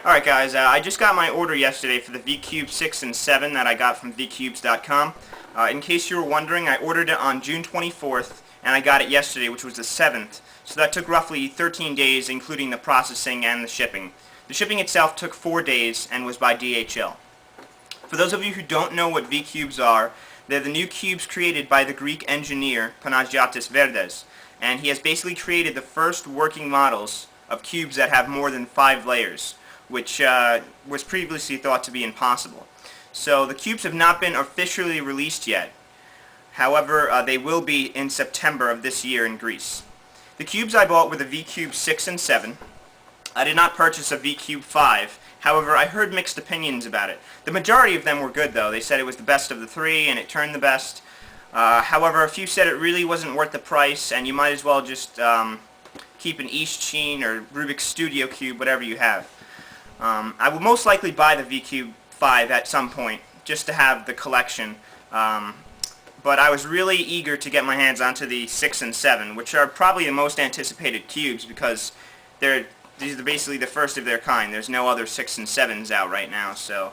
Alright guys, I just got my order yesterday for the VCube 6 and 7 that I got from vcubes.com. In case you were wondering, I ordered it on June 24th and I got it yesterday, which was the 7th. So that took roughly 13 days, including the processing and the shipping. The shipping itself took 4 days and was by DHL. For those of you who don't know what VCubes are, they're the new cubes created by the Greek engineer Panagiotis Verdes, and he has basically created the first working models of cubes that have more than 5 layers, which was previously thought to be impossible. So the cubes have not been officially released yet. However, they will be in September of this year in Greece. The cubes I bought were the VCube 6 and 7. I did not purchase a VCube 5. However, I heard mixed opinions about it. The majority of them were good though. They said it was the best of the three and it turned the best. However, a few said it really wasn't worth the price and you might as well just keep an Eastsheen or Rubik's Studio Cube, whatever you have. I will most likely buy the VCube 5 at some point, just to have the collection. But I was really eager to get my hands onto the 6 and 7, which are probably the most anticipated cubes because these are basically the first of their kind. There's no other 6 and 7s out right now, so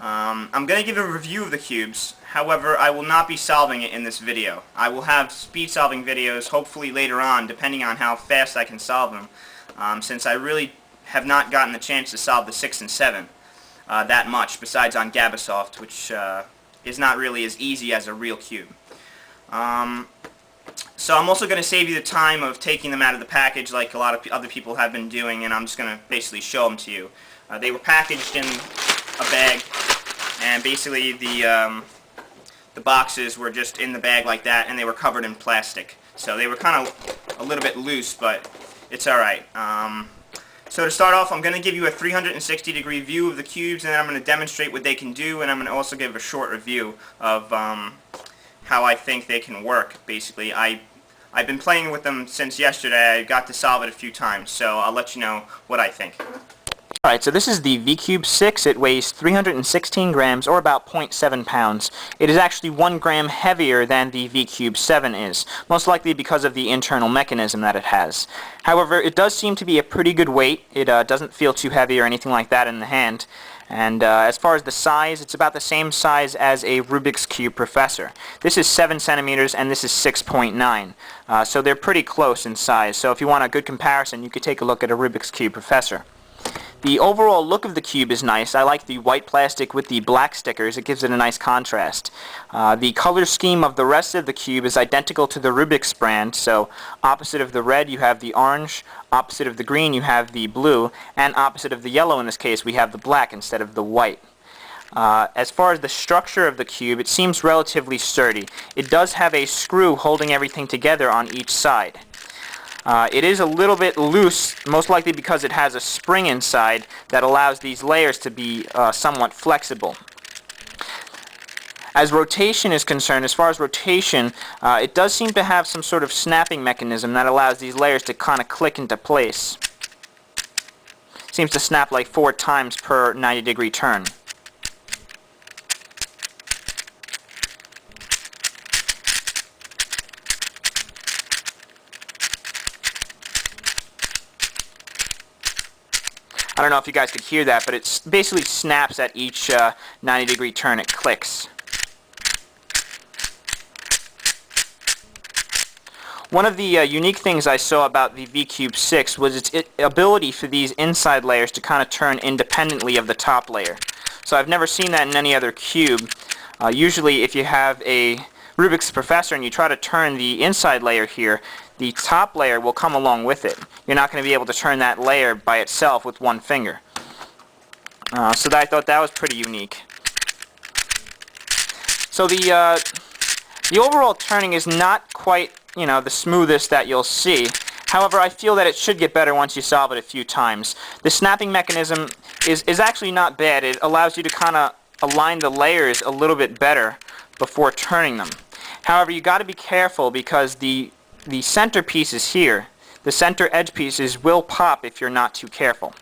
I'm going to give a review of the cubes. However, I will not be solving it in this video. I will have speed solving videos hopefully later on, depending on how fast I can solve them, since I really have not gotten the chance to solve the 6 and 7 that much, besides on Gabasoft, which is not really as easy as a real cube. So I'm also going to save you the time of taking them out of the package like a lot of other people have been doing, and I'm just going to basically show them to you. They were packaged in a bag, and basically the boxes were just in the bag like that, and they were covered in plastic. So they were kind of a little bit loose, but it's alright. So to start off, I'm going to give you a 360-degree view of the cubes, and then I'm going to demonstrate what they can do, and I'm going to also give a short review of how I think they can work, basically. I've been playing with them since yesterday. I got to solve it a few times, so I'll let you know what I think. Alright, so this is the VCube 6. It weighs 316 grams, or about 0.7 pounds. It is actually 1 gram heavier than the VCube 7 is, most likely because of the internal mechanism that it has. However, it does seem to be a pretty good weight. It doesn't feel too heavy or anything like that in the hand. And as far as the size, it's about the same size as a Rubik's Cube Professor. This is 7 centimeters and this is 6.9. So they're pretty close in size. So if you want a good comparison, you could take a look at a Rubik's Cube Professor. The overall look of the cube is nice. I like the white plastic with the black stickers. It gives it a nice contrast. The color scheme of the rest of the cube is identical to the Rubik's brand. So opposite of the red you have the orange, opposite of the green you have the blue, and opposite of the yellow in this case we have the black instead of the white. As far as the structure of the cube, it seems relatively sturdy. It does have a screw holding everything together on each side. It is a little bit loose, most likely because it has a spring inside that allows these layers to be somewhat flexible. As rotation is concerned, as far as rotation, it does seem to have some sort of snapping mechanism that allows these layers to kind of click into place. Seems to snap like 4 times per 90-degree turn. I don't know if you guys could hear that, but it basically snaps at each 90-degree turn it clicks. One of the unique things I saw about the VCube 6 was its ability for these inside layers to kind of turn independently of the top layer. So I've never seen that in any other cube. Usually if you have a Rubik's Professor and you try to turn the inside layer here, the top layer will come along with it. You're not going to be able to turn that layer by itself with one finger. So I thought that was pretty unique. So the overall turning is not quite, the smoothest that you'll see. However, I feel that it should get better once you solve it a few times. The snapping mechanism is actually not bad. It allows you to kind of align the layers a little bit better before turning them. However, you got to be careful because the center pieces here, the center edge pieces will pop if you're not too careful.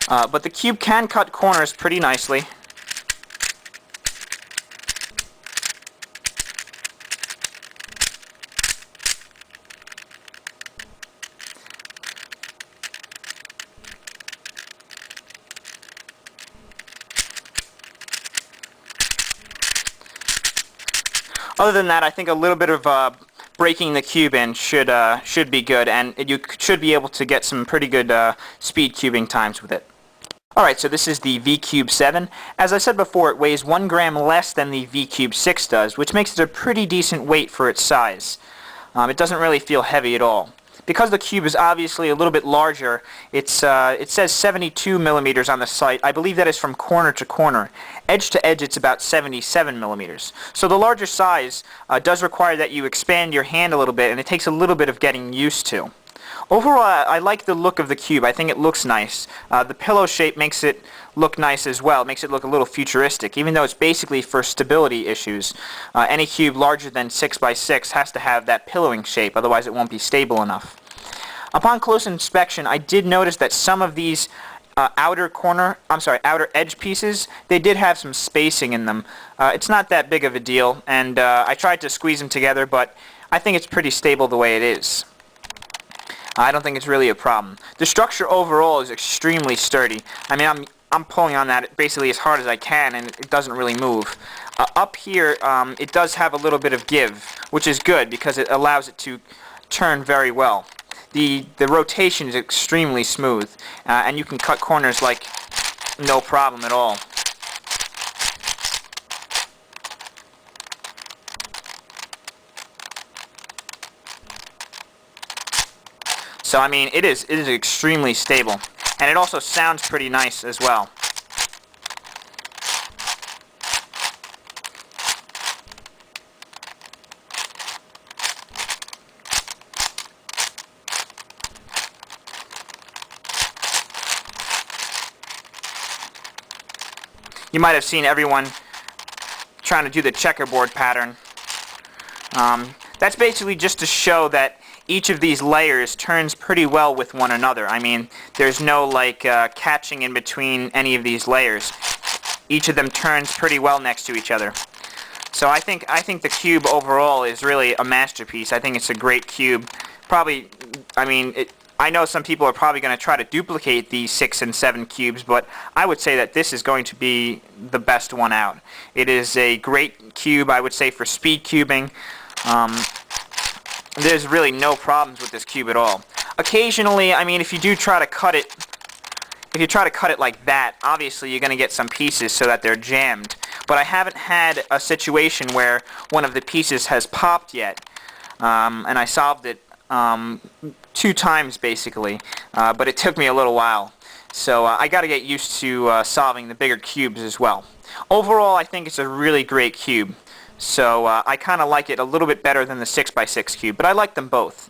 But the cube can cut corners pretty nicely. Other than that, I think a little bit of breaking the cube in should be good, and you should be able to get some pretty good speed cubing times with it. Alright, so this is the V-Cube 7. As I said before, it weighs 1 gram less than the V-Cube 6 does, which makes it a pretty decent weight for its size. It doesn't really feel heavy at all. Because the cube is obviously a little bit larger, it says 72 millimeters on the site. I believe that is from corner to corner. Edge to edge, it's about 77 millimeters. So the larger size does require that you expand your hand a little bit, and it takes a little bit of getting used to. Overall, I like the look of the cube. I think it looks nice. The pillow shape makes it look nice as well. It makes it look a little futuristic, even though it's basically for stability issues. Any cube larger than 6x6 has to have that pillowing shape, otherwise it won't be stable enough. Upon close inspection, I did notice that some of these outer edge pieces, they did have some spacing in them. It's not that big of a deal, and I tried to squeeze them together, but I think it's pretty stable the way it is. I don't think it's really a problem. The structure overall is extremely sturdy. I mean, I'm pulling on that basically as hard as I can, and it doesn't really move. Up here, it does have a little bit of give, which is good because it allows it to turn very well. The rotation is extremely smooth, and you can cut corners like no problem at all. So I mean, it is extremely stable, and it also sounds pretty nice as well. You might have seen everyone trying to do the checkerboard pattern. That's basically just to show that each of these layers turns pretty well with one another. I mean, there's no like catching in between any of these layers. Each of them turns pretty well next to each other. So I think the cube overall is really a masterpiece. I think it's a great cube. Probably, I mean, I know some people are probably going to try to duplicate the 6 and 7 cubes, but I would say that this is going to be the best one out. It is a great cube, I would say, for speed cubing. There's really no problems with this cube at all. Occasionally, I mean, if you do try to cut it, like that, obviously you're going to get some pieces so that they're jammed. But I haven't had a situation where one of the pieces has popped yet, and I solved it 2 times basically, but it took me a little while. So I got to get used to solving the bigger cubes as well. Overall, I think it's a really great cube. So I kind of like it a little bit better than the 6x6 cube, but I like them both.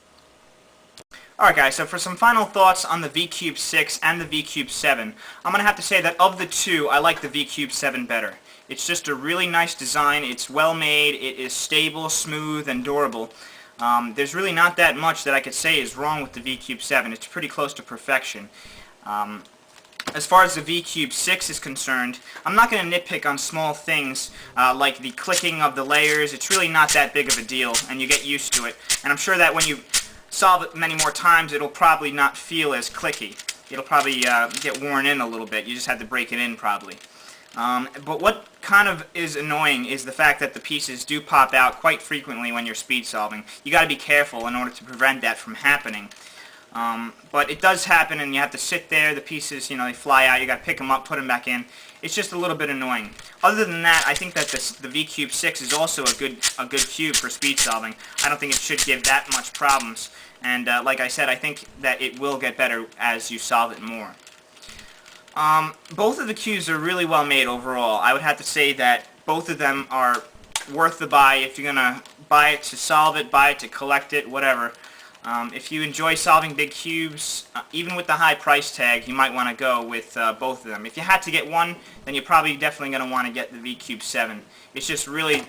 Alright guys, so for some final thoughts on the V-Cube 6 and the V-Cube 7, I'm going to have to say that of the two, I like the V-Cube 7 better. It's just a really nice design, it's well made, it is stable, smooth, and durable. There's really not that much that I could say is wrong with the V-Cube 7. It's pretty close to perfection. As far as the V-Cube 6 is concerned, I'm not going to nitpick on small things like the clicking of the layers. It's really not that big of a deal, and you get used to it. And I'm sure that when you solve it many more times, it'll probably not feel as clicky. It'll probably get worn in a little bit. You just have to break it in probably. But what kind of is annoying is the fact that the pieces do pop out quite frequently when you're speed solving. You got to be careful in order to prevent that from happening. But it does happen, and you have to sit there. The pieces, they fly out. You got to pick them up, put them back in. It's just a little bit annoying. Other than that, I think that the V-Cube 6 is also a good cube for speed solving. I don't think it should give that much problems. And like I said, I think that it will get better as you solve it more. Both of the cubes are really well made overall. I would have to say that both of them are worth the buy if you're going to buy it to solve it, buy it to collect it, whatever. If you enjoy solving big cubes, even with the high price tag, you might want to go with both of them. If you had to get one, then you're probably definitely going to want to get the V-Cube 7. It's just really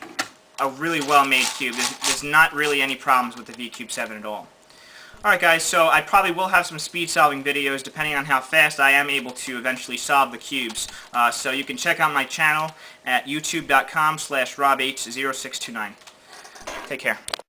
a really well-made cube. There's not really any problems with the V-Cube 7 at all. Alright guys, so I probably will have some speed solving videos depending on how fast I am able to eventually solve the cubes. So you can check out my channel at youtube.com/robh0629. Take care.